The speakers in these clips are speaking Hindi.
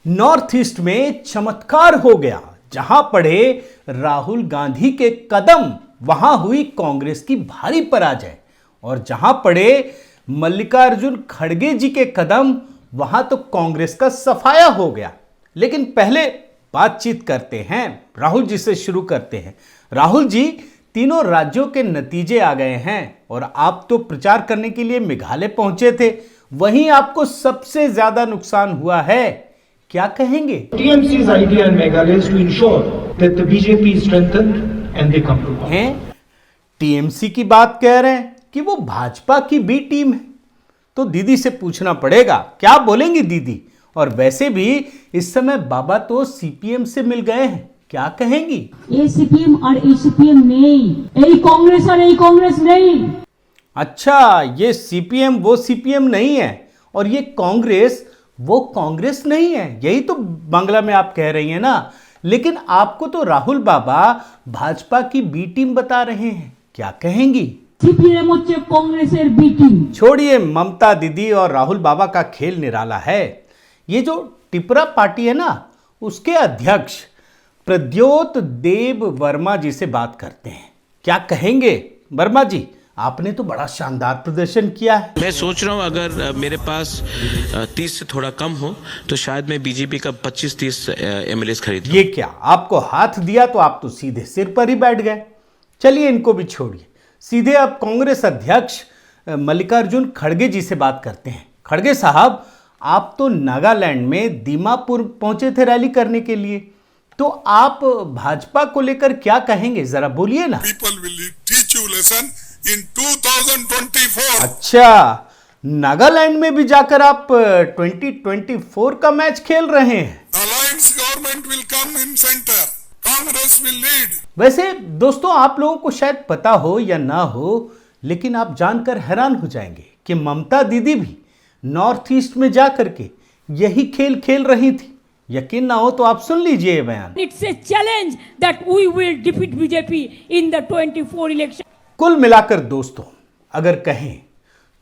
नॉर्थ ईस्ट में चमत्कार हो गया। जहां पड़े राहुल गांधी के कदम, वहां हुई कांग्रेस की भारी पराजय। और जहां पड़े मल्लिकार्जुन खड़गे जी के कदम, वहां तो कांग्रेस का सफाया हो गया। लेकिन पहले बातचीत करते हैं, राहुल जी से शुरू करते हैं। राहुल जी, तीनों राज्यों के नतीजे आ गए हैं और आप तो प्रचार करने के लिए मेघालय पहुंचे थे, वहीं आपको सबसे ज्यादा नुकसान हुआ है, क्या कहेंगे? TMC's idea in Meghalaya is to ensure that the BJP is strengthened and they come to power. हैं टीएमसी की बात कह रहे हैं कि वो भाजपा की बी टीम है। तो दीदी से पूछना पड़ेगा, क्या बोलेंगी दीदी? और वैसे भी इस समय बाबा तो सीपीएम से मिल गए हैं, क्या कहेंगी? ये सीपीएम और ये सीपीएम नहीं, यही कांग्रेस और यही कांग्रेस नहीं। अच्छा, ये सीपीएम वो सीपीएम नहीं है और ये कांग्रेस वो कांग्रेस नहीं है, यही तो बांग्ला में आप कह रही हैं ना। लेकिन आपको तो राहुल बाबा भाजपा की बी टीम बता रहे हैं, क्या कहेंगी? सीपीएम হচ্ছে कांग्रेসের बी टीम। छोड़िए, ममता दीदी और राहुल बाबा का खेल निराला है। ये जो टिपरा पार्टी है ना, उसके अध्यक्ष प्रद्योत देव वर्मा जी से बात करते हैं, क्या कहेंगे? वर्मा जी, आपने तो बड़ा शानदार प्रदर्शन किया है। मैं सोच रहा हूं अगर मेरे पास 30 से थोड़ा कम हो तो शायद मैं बीजेपी का 25-30 एमएलए खरीद लूं। ये क्या, आपको हाथ दिया तो आप तो सीधे सिर पर ही बैठ गए। चलिए, इनको भी छोड़िए, सीधे अब कांग्रेस अध्यक्ष मल्लिकार्जुन खड़गे जी से बात करते हैं। खड़गे साहब, आप तो नागालैंड में दीमापुर पहुंचे थे रैली करने के लिए, तो आप भाजपा को लेकर क्या कहेंगे, जरा बोलिए ना। People will teach you lesson in 2024. अच्छा, नागालैंड में भी जाकर आप 2024 का मैच खेल रहे हैं। Alliance government will come in center. Congress will lead. वैसे दोस्तों, आप लोगों को शायद पता हो या ना हो, लेकिन आप जानकर हैरान हो जाएंगे कि ममता दीदी भी नॉर्थ ईस्ट में जाकर के यही खेल खेल रही थी। यकीन ना हो तो आप सुन लीजिए ये बयान। It's a challenge that we will defeat BJP in the 24 election. कुल मिलाकर दोस्तों, अगर कहें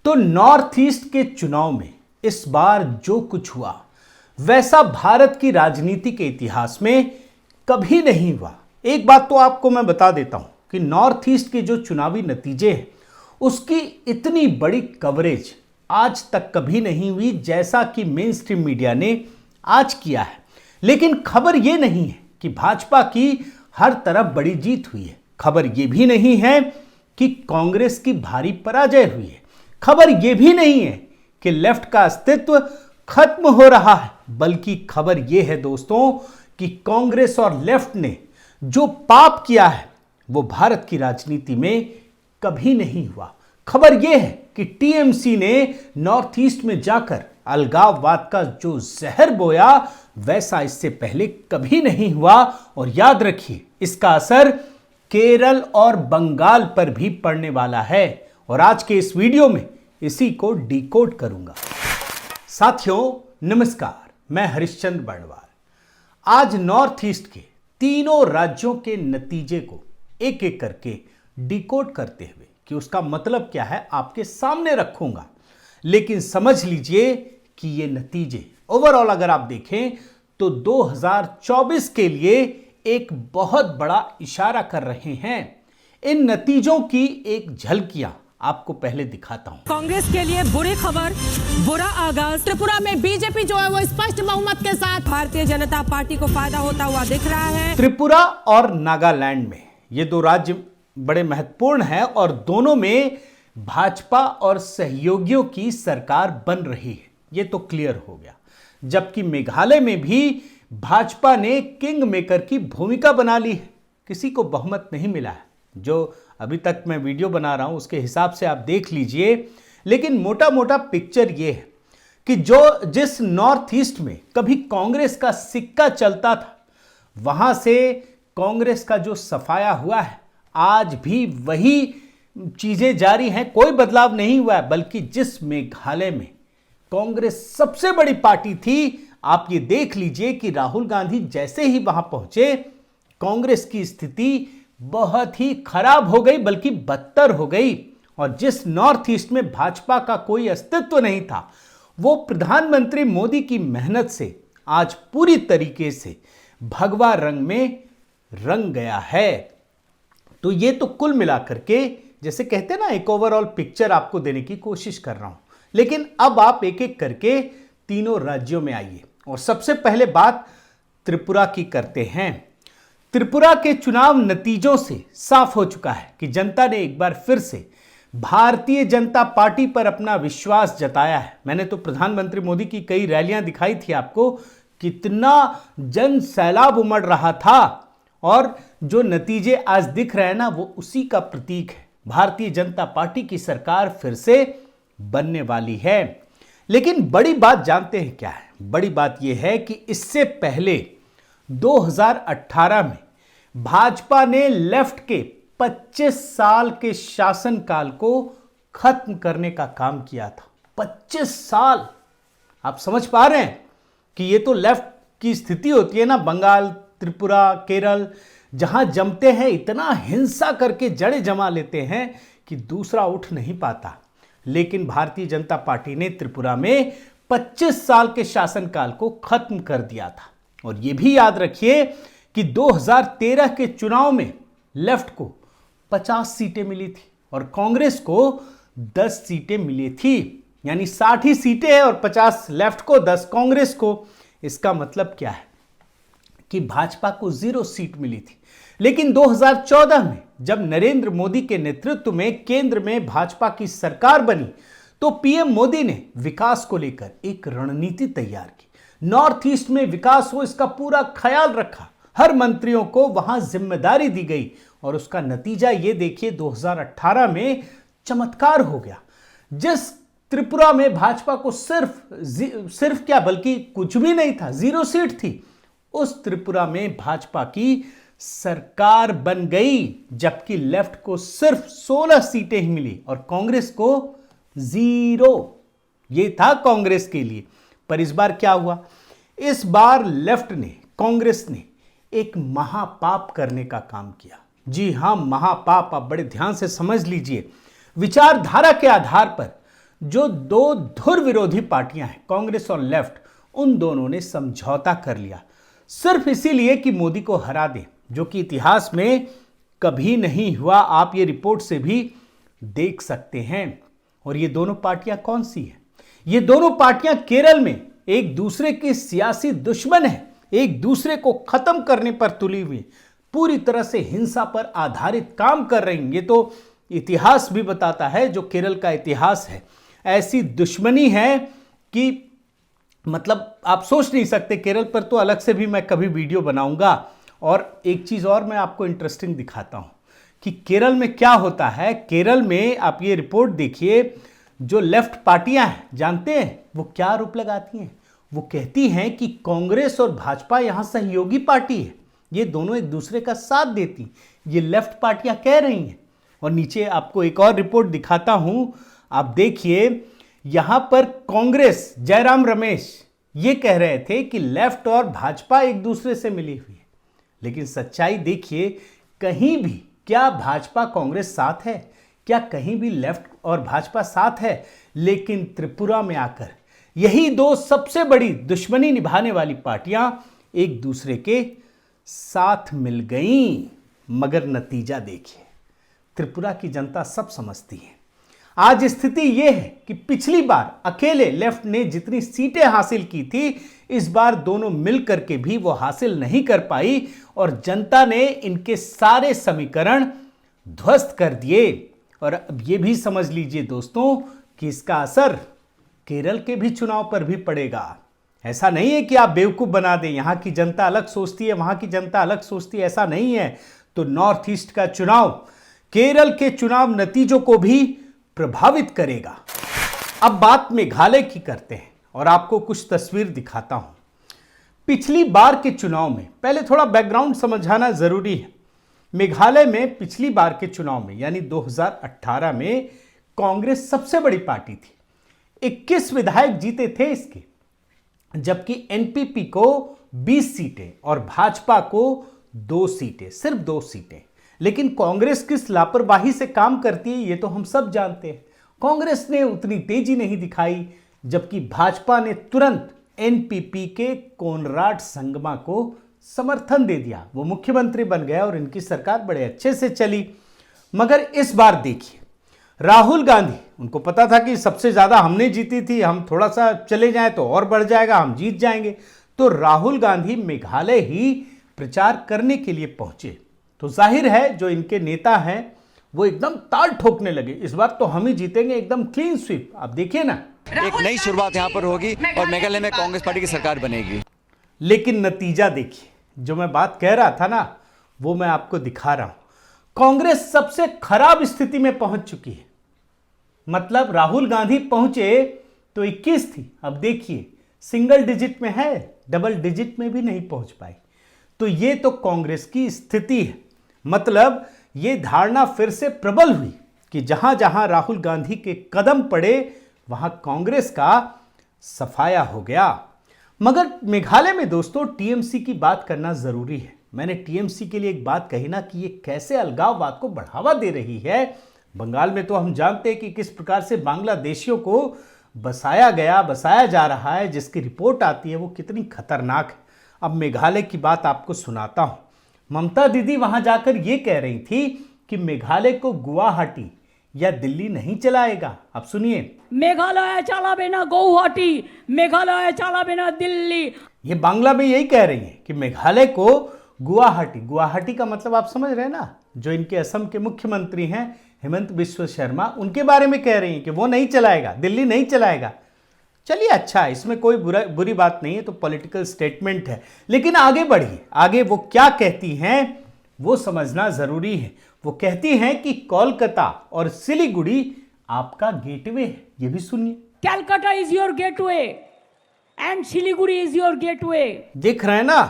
तो नॉर्थ ईस्ट के चुनाव में इस बार जो कुछ हुआ, वैसा भारत की राजनीति के इतिहास में कभी नहीं हुआ। एक बात तो आपको मैं बता देता हूं कि नॉर्थ ईस्ट के जो चुनावी नतीजे हैं, उसकी इतनी बड़ी कवरेज आज तक कभी नहीं हुई जैसा कि मेन स्ट्रीम मीडिया ने आज किया है। लेकिन खबर यह नहीं है कि भाजपा की हर तरफ बड़ी जीत हुई है। खबर यह भी नहीं है कि कांग्रेस की भारी पराजय हुई है। खबर यह भी नहीं है कि लेफ्ट का अस्तित्व खत्म हो रहा है, बल्कि खबर यह है दोस्तों कि कांग्रेस और लेफ्ट ने जो पाप किया है, वो भारत की राजनीति में कभी नहीं हुआ। खबर यह है कि टीएमसी ने नॉर्थ ईस्ट में जाकर अलगाववाद का जो जहर बोया, वैसा इससे पहले कभी नहीं हुआ। और याद रखिए, इसका असर केरल और बंगाल पर भी पड़ने वाला है। और आज के इस वीडियो में इसी को डिकोड करूंगा। साथियों नमस्कार, मैं हरिश्चंद्र बर्णवाल। आज नॉर्थ ईस्ट के तीनों राज्यों के नतीजे को एक एक करके डिकोड करते हुए कि उसका मतलब क्या है आपके सामने रखूंगा। लेकिन समझ लीजिए कि ये नतीजे ओवरऑल अगर आप देखें तो 2024 के लिए एक बहुत बड़ा इशारा कर रहे हैं। इन नतीजों की एक झलकियां आपको पहले दिखाता हूं। कांग्रेस के लिए बुरी खबर, बुरा आगाज। त्रिपुरा में बीजेपी जो है वो स्पष्ट बहुमत के साथ भारतीय जनता पार्टी को फायदा होता हुआ दिख रहा है। त्रिपुरा और नागालैंड में ये दो राज्य बड़े महत्वपूर्ण हैं और दोनों में भाजपा और सहयोगियों की सरकार बन रही है, ये तो क्लियर हो गया। जबकि मेघालय में भी भाजपा ने किंग मेकर की भूमिका बना ली है। किसी को बहुमत नहीं मिला है, जो अभी तक मैं वीडियो बना रहा हूं उसके हिसाब से आप देख लीजिए। लेकिन मोटा मोटा पिक्चर ये है कि जिस नॉर्थ ईस्ट में कभी कांग्रेस का सिक्का चलता था, वहां से कांग्रेस का जो सफाया हुआ है, आज भी वही चीजें जारी हैं, कोई बदलाव नहीं हुआ है। बल्कि जिस मेघालय में कांग्रेस सबसे बड़ी पार्टी थी, आप ये देख लीजिए कि राहुल गांधी जैसे ही वहां पहुंचे, कांग्रेस की स्थिति बहुत ही खराब हो गई, बल्कि बदतर हो गई। और जिस नॉर्थ ईस्ट में भाजपा का कोई अस्तित्व नहीं था, वो प्रधानमंत्री मोदी की मेहनत से आज पूरी तरीके से भगवा रंग में रंग गया है। तो ये तो कुल मिलाकर के जैसे कहते हैं ना, एक ओवरऑल पिक्चर आपको देने की कोशिश कर रहा हूं। लेकिन अब आप एक एक करके तीनों राज्यों में आइए और सबसे पहले बात त्रिपुरा की करते हैं। त्रिपुरा के चुनाव नतीजों से साफ हो चुका है कि जनता ने एक बार फिर से भारतीय जनता पार्टी पर अपना विश्वास जताया है। मैंने तो प्रधानमंत्री मोदी की कई रैलियां दिखाई थी आपको, कितना जन सैलाब उमड़ रहा था और जो नतीजे आज दिख रहे हैं ना, वो उसी का प्रतीक है। भारतीय जनता पार्टी की सरकार फिर से बनने वाली है। लेकिन बड़ी बात जानते हैं क्या है? बड़ी बात यह है कि इससे पहले 2018 में भाजपा ने लेफ्ट के 25 साल के शासनकाल को खत्म करने का काम किया था। 25 साल, आप समझ पा रहे हैं कि ये तो लेफ्ट की स्थिति होती है ना, बंगाल, त्रिपुरा, केरल, जहां जमते हैं इतना हिंसा करके जड़ें जमा लेते हैं कि दूसरा उठ नहीं पाता। लेकिन भारतीय जनता पार्टी ने त्रिपुरा में 25 साल के शासनकाल को खत्म कर दिया था। और यह भी याद रखिए कि 2013 के चुनाव में लेफ्ट को 50 सीटें मिली थी और कांग्रेस को 10 सीटें मिली थी, यानी 60 ही सीटें हैं और 50 लेफ्ट को, 10 कांग्रेस को। इसका मतलब क्या है कि भाजपा को 0 सीट मिली थी। लेकिन 2014 में जब नरेंद्र मोदी के नेतृत्व में केंद्र में भाजपा की सरकार बनी तो पीएम मोदी ने विकास को लेकर एक रणनीति तैयार की। नॉर्थ ईस्ट में विकास हो, इसका पूरा ख्याल रखा। हर मंत्रियों को वहां जिम्मेदारी दी गई और उसका नतीजा ये देखिए, 2018 में चमत्कार हो गया। जिस त्रिपुरा में भाजपा को सिर्फ क्या बल्कि कुछ भी नहीं था, 0 सीट थी, उस त्रिपुरा में भाजपा की सरकार बन गई, जबकि लेफ्ट को सिर्फ 16 सीटें ही मिली और कांग्रेस को 0। ये था कांग्रेस के लिए। पर इस बार क्या हुआ? इस बार लेफ्ट ने, कांग्रेस ने एक महापाप करने का काम किया। जी हां, महापाप। आप बड़े ध्यान से समझ लीजिए। विचारधारा के आधार पर जो दो धुर विरोधी पार्टियां हैं, कांग्रेस और लेफ्ट, उन दोनों ने समझौता कर लिया सिर्फ इसीलिए कि मोदी को हरा दें, जो कि इतिहास में कभी नहीं हुआ। आप ये रिपोर्ट से भी देख सकते हैं। और ये दोनों पार्टियां कौन सी हैं? ये दोनों पार्टियां केरल में एक दूसरे के सियासी दुश्मन हैं, एक दूसरे को खत्म करने पर तुली हुई, पूरी तरह से हिंसा पर आधारित काम कर रही हैं। ये तो इतिहास भी बताता है, जो केरल का इतिहास है, ऐसी दुश्मनी है कि मतलब आप सोच नहीं सकते। केरल पर तो अलग से भी मैं कभी वीडियो बनाऊंगा। और एक चीज और मैं आपको इंटरेस्टिंग दिखाता हूं कि केरल में क्या होता है। केरल में आप ये रिपोर्ट देखिए, जो लेफ्ट पार्टियां हैं, जानते हैं वो क्या आरोप लगाती हैं? वो कहती हैं कि कांग्रेस और भाजपा यहां सहयोगी पार्टी है, ये दोनों एक दूसरे का साथ देती, ये लेफ्ट पार्टियां कह रही हैं। और नीचे आपको एक और रिपोर्ट दिखाता हूं, आप देखिए, यहां पर कांग्रेस, जयराम रमेश, ये कह रहे थे कि लेफ्ट और भाजपा एक दूसरे से मिली हुई है। लेकिन सच्चाई देखिए, कहीं भी क्या भाजपा कांग्रेस साथ है? क्या कहीं भी लेफ्ट और भाजपा साथ है? लेकिन त्रिपुरा में आकर यही दो सबसे बड़ी दुश्मनी निभाने वाली पार्टियां एक दूसरे के साथ मिल गईं। मगर नतीजा देखिए, त्रिपुरा की जनता सब समझती है। आज स्थिति यह है कि पिछली बार अकेले लेफ्ट ने जितनी सीटें हासिल की थी, इस बार दोनों मिलकर के भी वो हासिल नहीं कर पाई और जनता ने इनके सारे समीकरण ध्वस्त कर दिए। और अब ये भी समझ लीजिए दोस्तों कि इसका असर केरल के भी चुनाव पर भी पड़ेगा। ऐसा नहीं है कि आप बेवकूफ बना दें, यहां की जनता अलग सोचती है, वहां की जनता अलग सोचती है, ऐसा नहीं है। तो नॉर्थ ईस्ट का चुनाव केरल के चुनाव नतीजों को भी प्रभावित करेगा। अब बात मेघालय की करते हैं और आपको कुछ तस्वीर दिखाता हूं। पिछली बार के चुनाव में, पहले थोड़ा बैकग्राउंड समझाना जरूरी है। मेघालय में पिछली बार के चुनाव में यानी 2018 में कांग्रेस सबसे बड़ी पार्टी थी, 21 विधायक जीते थे इसके, जबकि एनपीपी को 20 सीटें और भाजपा को 2 सीटें, सिर्फ 2 सीटें। लेकिन कांग्रेस किस लापरवाही से काम करती है ये तो हम सब जानते हैं। कांग्रेस ने उतनी तेजी नहीं दिखाई, जबकि भाजपा ने तुरंत एनपीपी के कोनराड संगमा को समर्थन दे दिया। वो मुख्यमंत्री बन गया और इनकी सरकार बड़े अच्छे से चली। मगर इस बार देखिए, राहुल गांधी, उनको पता था कि सबसे ज्यादा हमने जीती थी, हम थोड़ा सा चले जाएं तो और बढ़ जाएगा, हम जीत जाएंगे। तो राहुल गांधी मेघालय ही प्रचार करने के लिए पहुंचे। तो जाहिर है जो इनके नेता हैं वो एकदम ताल ठोकने लगे, इस बार तो हम ही जीतेंगे, एकदम क्लीन स्वीप। आप देखिए ना, एक नई शुरुआत यहां पर होगी और मेघालय में कांग्रेस पार्टी की सरकार बनेगी। लेकिन नतीजा देखिए, जो मैं बात कह रहा था ना वो मैं आपको दिखा रहा हूं। कांग्रेस सबसे खराब स्थिति में पहुंच चुकी है। मतलब राहुल गांधी पहुंचे तो 21 थी, अब देखिए सिंगल डिजिट में है, डबल डिजिट में भी नहीं पहुंच पाई। तो ये तो कांग्रेस की स्थिति है। मतलब ये धारणा फिर से प्रबल हुई कि जहां जहां राहुल गांधी के कदम पड़े वहां कांग्रेस का सफाया हो गया। मगर मेघालय में दोस्तों टीएमसी की बात करना जरूरी है। मैंने टीएमसी के लिए एक बात कही ना कि ये कैसे अलगाववाद को बढ़ावा दे रही है। बंगाल में तो हम जानते हैं कि किस प्रकार से बांग्लादेशियों को बसाया जा रहा है, जिसकी रिपोर्ट आती है वो कितनी खतरनाक है। अब मेघालय की बात आपको सुनाता हूं। ममता दीदी वहां जाकर ये कह रही थी कि मेघालय को गुवाहाटी या दिल्ली नहीं चलाएगा। अब सुनिए, मेघालय चलाबे ना गुवाहाटी, मेघालय चलाबे ना दिल्ली। ये बांग्ला में यही कह रही है कि मेघालय को गुवाहाटी का मतलब आप समझ रहे हैं ना, जो इनके असम के मुख्यमंत्री हैं हेमंत बिश्व शर्मा, उनके बारे में कह रही हैं कि वो नहीं चलाएगा, दिल्ली नहीं चलाएगा। चलिए अच्छा, इसमें कोई बुरी बात नहीं है, तो पॉलिटिकल स्टेटमेंट है। लेकिन आगे बढ़िए, आगे वो क्या कहती हैं वो समझना जरूरी है। वो कहती हैं कि कोलकाता और सिलीगुड़ी आपका गेटवे है। ये भी सुनिए, Calcutta is your gateway and Siliguri is your gateway. देख रहे हैं ना,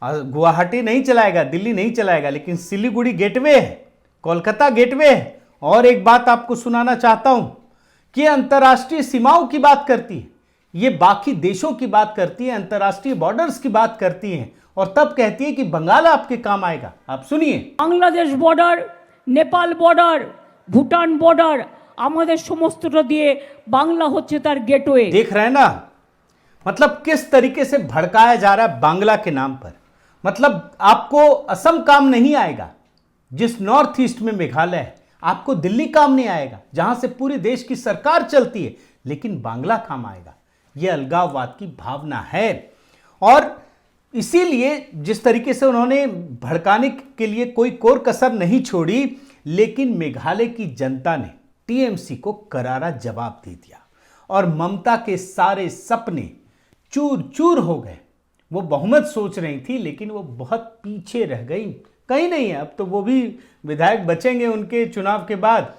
गुवाहाटी नहीं चलाएगा, दिल्ली नहीं चलाएगा, लेकिन सिलीगुड़ी गेटवे है, कोलकाता गेटवे है। और एक बात आपको सुनाना चाहता हूं कि अंतर्राष्ट्रीय सीमाओं की बात करती है, ये बाकी देशों की बात करती है, अंतर्राष्ट्रीय बॉर्डर्स की बात करती है, और तब कहती है कि बंगाल आपके काम आएगा। आप सुनिए, Bangladesh border, Nepal border, Bhutan border, আমাদের সমস্তটা দিয়ে বাংলা হচ্ছে তার গেটওয়ে। देख रहे हैं ना, मतलब किस तरीके से भड़काया जा रहा है बांग्ला के नाम पर। मतलब आपको असम काम नहीं आएगा, जिस नॉर्थ ईस्ट में मेघालय है, आपको दिल्ली काम नहीं आएगा, जहां से पूरे देश की सरकार चलती है, लेकिन बांग्ला काम आएगा। यह अलगाववाद की भावना है। और इसीलिए जिस तरीके से उन्होंने भड़काने के लिए कोई कोर कसर नहीं छोड़ी, लेकिन मेघालय की जनता ने टीएमसी को करारा जवाब दे दिया और ममता के सारे सपने चूर चूर हो गए। वो बहुमत सोच रही थी, लेकिन वो बहुत पीछे रह गई। कहीं नहीं है, अब तो वो भी विधायक बचेंगे उनके चुनाव के बाद,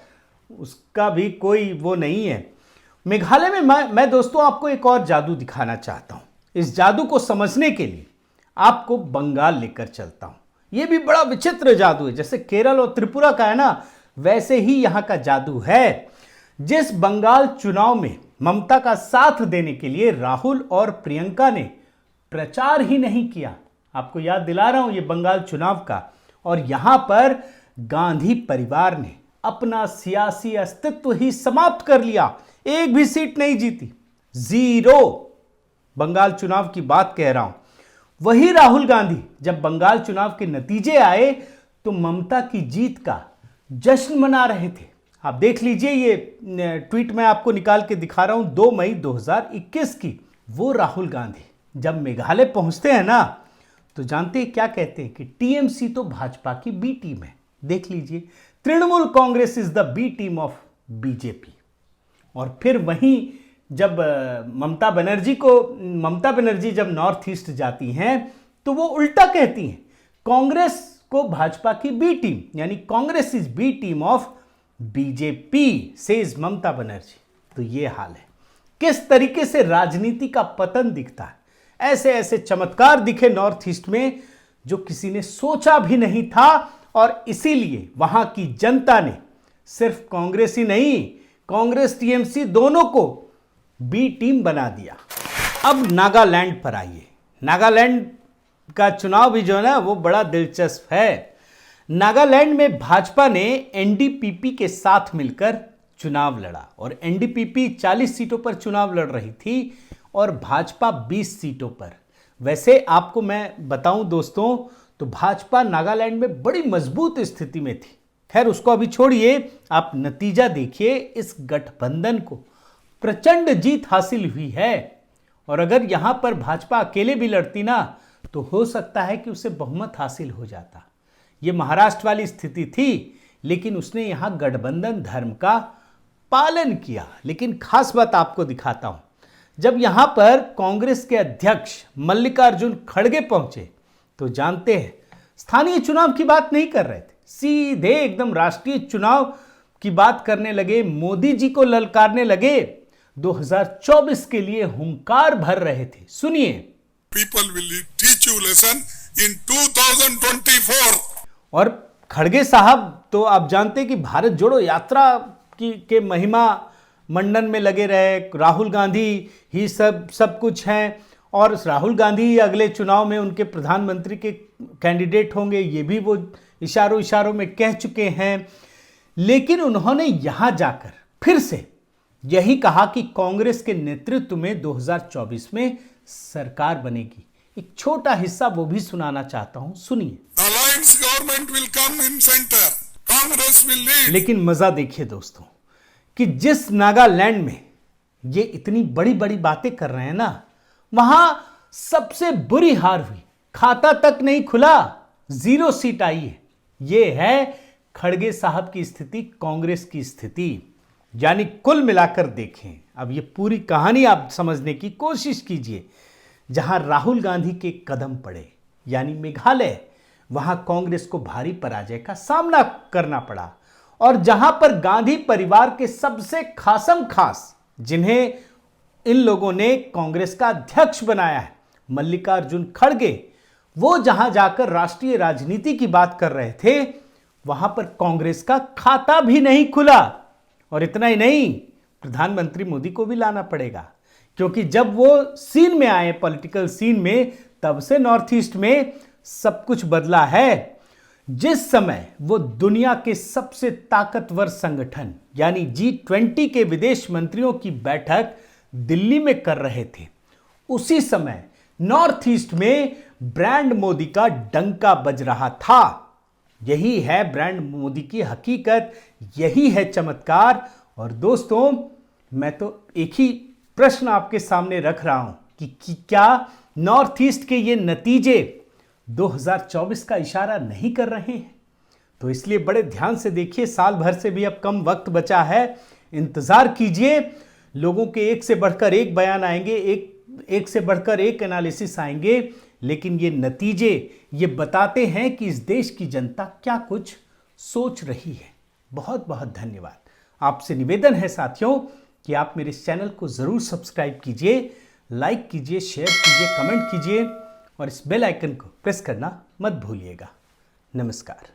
उसका भी कोई वो नहीं है। मेघालय में मैं दोस्तों आपको एक और जादू दिखाना चाहता हूं। इस जादू को समझने के लिए आपको बंगाल लेकर चलता हूं। यह भी बड़ा विचित्र जादू है, जैसे केरल और त्रिपुरा का है ना, वैसे ही यहां का जादू है। जिस बंगाल चुनाव में ममता का साथ देने के लिए राहुल और प्रियंका ने प्रचार ही नहीं किया, आपको याद दिला रहा हूं ये बंगाल चुनाव का, और यहां पर गांधी परिवार ने अपना सियासी अस्तित्व ही समाप्त कर लिया। एक भी सीट नहीं जीती, 0। बंगाल चुनाव की बात कह रहा हूं। वही राहुल गांधी जब बंगाल चुनाव के नतीजे आए तो ममता की जीत का जश्न मना रहे थे। आप देख लीजिए, ये ट्वीट मैं आपको निकाल के दिखा रहा हूं 2 मई 2021 की। वो राहुल गांधी जब मेघालय पहुंचते हैं ना, तो जानते हैं क्या कहते हैं कि टीएमसी तो भाजपा की बी टीम है। देख लीजिए, Trinamool Congress is the B team of BJP. और फिर वहीं जब ममता बनर्जी जब नॉर्थ ईस्ट जाती हैं तो वो उल्टा कहती हैं, कांग्रेस को भाजपा की बी टीम, यानी Congress is B team of BJP says Mamata Banerjee. तो ये हाल है, किस तरीके से राजनीति का पतन दिखता है। ऐसे ऐसे चमत्कार दिखे नॉर्थ ईस्ट में जो किसी ने सोचा भी नहीं था, और इसीलिए वहां की जनता ने सिर्फ कांग्रेस ही नहीं, कांग्रेस टीएमसी दोनों को बी टीम बना दिया। अब नागालैंड पर आइए। नागालैंड का चुनाव भी जो है ना वो बड़ा दिलचस्प है। नागालैंड में भाजपा ने एनडीपीपी के साथ मिलकर चुनाव लड़ा, और एनडीपीपी 40 सीटों पर चुनाव लड़ रही थी, और भाजपा 20 सीटों पर। वैसे आपको मैं बताऊं दोस्तों, तो भाजपा नागालैंड में बड़ी मजबूत स्थिति में थी। खैर उसको अभी छोड़िए, आप नतीजा देखिए। इस गठबंधन को प्रचंड जीत हासिल हुई है और अगर यहां पर भाजपा अकेले भी लड़ती ना, तो हो सकता है कि उसे बहुमत हासिल हो जाता। ये महाराष्ट्र वाली स्थिति थी, लेकिन उसने यहां गठबंधन धर्म का पालन किया। लेकिन खास बात आपको दिखाता हूं, जब यहां पर कांग्रेस के अध्यक्ष मल्लिकार्जुन खड़गे पहुंचे, तो जानते हैं स्थानीय चुनाव की बात नहीं कर रहे थे, सीधे एकदम राष्ट्रीय चुनाव की बात करने लगे। मोदी जी को ललकारने लगे, 2024 के लिए हुंकार भर रहे थे। सुनिए। People will teach you lesson in 2024. और खड़गे साहब तो आप जानते हैं कि भारत जोड़ो यात्रा के महिमा मंडन में लगे रहे। राहुल गांधी ही सब कुछ हैं और राहुल गांधी अगले चुनाव में उनके प्रधानमंत्री के कैंडिडेट होंगे, ये भी वो इशारों में कह चुके हैं। लेकिन उन्होंने यहां जाकर फिर से यही कहा कि कांग्रेस के नेतृत्व में 2024 में सरकार बनेगी। एक छोटा हिस्सा वो भी सुनाना चाहता हूं, सुनिए। The alliance government will come in center. Congress will lead. लेकिन मजा देखिए दोस्तों कि जिस नागालैंड में ये इतनी बड़ी बड़ी बातें कर रहे हैं ना, वहां सबसे बुरी हार हुई, खाता तक नहीं खुला, 0 सीट आई है। ये है खड़गे साहब की स्थिति, कांग्रेस की स्थिति। यानी कुल मिलाकर देखें, अब ये पूरी कहानी आप समझने की कोशिश कीजिए। जहां राहुल गांधी के कदम पड़े यानी मेघालय, वहां कांग्रेस को भारी पराजय का सामना करना पड़ा। और जहां पर गांधी परिवार के सबसे खासम खास, जिन्हें इन लोगों ने कांग्रेस का अध्यक्ष बनाया है, मल्लिकार्जुन खड़गे, वो जहां जाकर राष्ट्रीय राजनीति की बात कर रहे थे, वहां पर कांग्रेस का खाता भी नहीं खुला। और इतना ही नहीं, प्रधानमंत्री मोदी को भी लाना पड़ेगा, क्योंकि जब वो सीन में आए, पॉलिटिकल सीन में, तब से नॉर्थ ईस्ट में सब कुछ बदला है। जिस समय वो दुनिया के सबसे ताकतवर संगठन यानी G20 के विदेश मंत्रियों की बैठक दिल्ली में कर रहे थे, उसी समय नॉर्थ ईस्ट में ब्रांड मोदी का डंका बज रहा था। यही है ब्रांड मोदी की हकीकत, यही है चमत्कार। और दोस्तों, मैं तो एक ही प्रश्न आपके सामने रख रहा हूं कि क्या नॉर्थ ईस्ट के ये नतीजे 2024 का इशारा नहीं कर रहे हैं? तो इसलिए बड़े ध्यान से देखिए। साल भर से भी अब कम वक्त बचा है, इंतजार कीजिए। लोगों के एक से बढ़कर एक बयान आएंगे, एक से बढ़कर एक एनालिसिस आएंगे, लेकिन ये नतीजे ये बताते हैं कि इस देश की जनता क्या कुछ सोच रही है। बहुत बहुत धन्यवाद। आपसे निवेदन है साथियों कि आप मेरे इस चैनल को ज़रूर सब्सक्राइब कीजिए, लाइक कीजिए, शेयर कीजिए, कमेंट कीजिए और इस बेल आइकन को प्रेस करना मत भूलिएगा। नमस्कार।